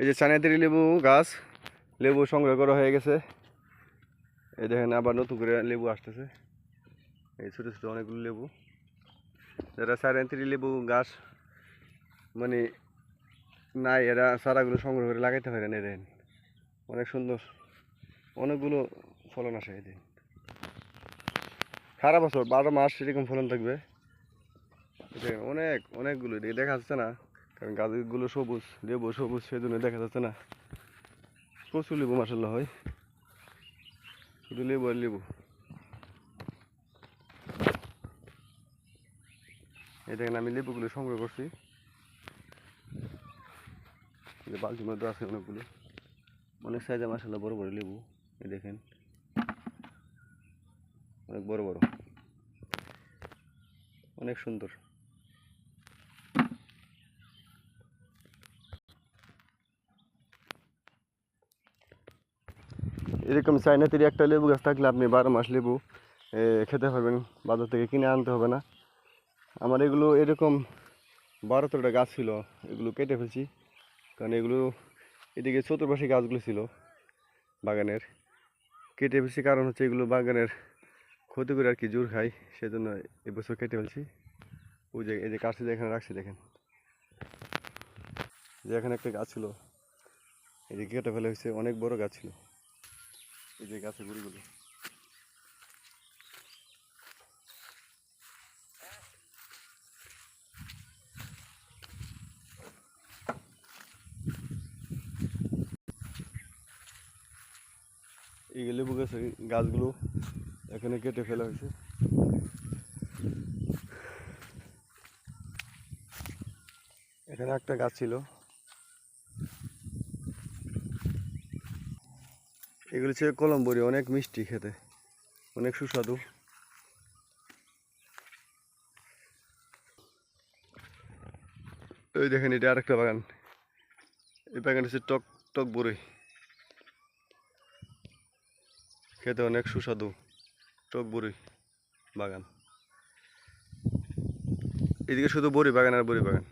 এই যে চায়নাতেরি লেবু গাছ, লেবু সংগ্রহ করা হয়ে গেছে। এই দেখেন আবার নতুন করে লেবু আসতেছে। এই ছোটো ছোটো অনেকগুলো লেবু, যারা চায়নাতেরি লেবু গাছ মানে নাই, এরা চারাগুলো সংগ্রহ করে লাগাইতে পারেন। এই দেখেন অনেক সুন্দর, অনেকগুলো ফলন আসে। এই দিন সারা বছর 12 মাস এরকম ফলন থাকবে। দেখেন অনেকগুলো দেখা যাচ্ছে না, কারণ গাছগুলো সবুজ, লেবু সবুজ, সেজন্য দেখা যাচ্ছে না। প্রচুর লেবু মাসাল্লাহ হয়, শুধু লেবু আর লেবু। এই দেখেন আমি লেবুগুলো সংগ্রহ করছি, বালতির মধ্যে আছে অনেকগুলো, অনেক সাইজে মাসাল্লাহ বড় বড় লেবু। এই দেখেন অনেক বড় বড়, অনেক সুন্দর। এরকম চায়নাতেরি একটা লেবু গাছ থাকলে আপনি 12 মাস লেবু খেতে পারবেন, বাজার থেকে কিনে আনতে হবে না। আমার এগুলো এরকম 12-13টা গাছ ছিল, এগুলো কেটে ফেলছি, কারণ এগুলো এদিকে চতুর্পাশে গাছগুলো ছিল বাগানের, কেটে ফেলছি। কারণ হচ্ছে এগুলো বাগানের ক্ষতি করে আর কি, জোর খাই, সেজন্য এবছর কেটে ফেলছি। ওই যে এই যে কাছে এখানে রাখছি, দেখেন যে এখানে একটা গাছ ছিল, এদিকে কেটে ফেলা হয়েছে, অনেক বড় গাছ ছিল। এই যে গাছের গুড়িগুলো, এই লেবু গাছের গাছগুলো এখানে কেটে ফেলা হয়েছে। এখানে একটা গাছ ছিল, এগুলো হচ্ছে কলমবরি, অনেক মিষ্টি খেতে, অনেক সুস্বাদু। ওই দেখেন এটা আরেকটা বাগান, এই বাগান হচ্ছে টক টক বড়ি, খেতে অনেক সুস্বাদু, টক বড়ি বাগান। এদিকে শুধু বড়ি বাগান আর বড়ি বাগান।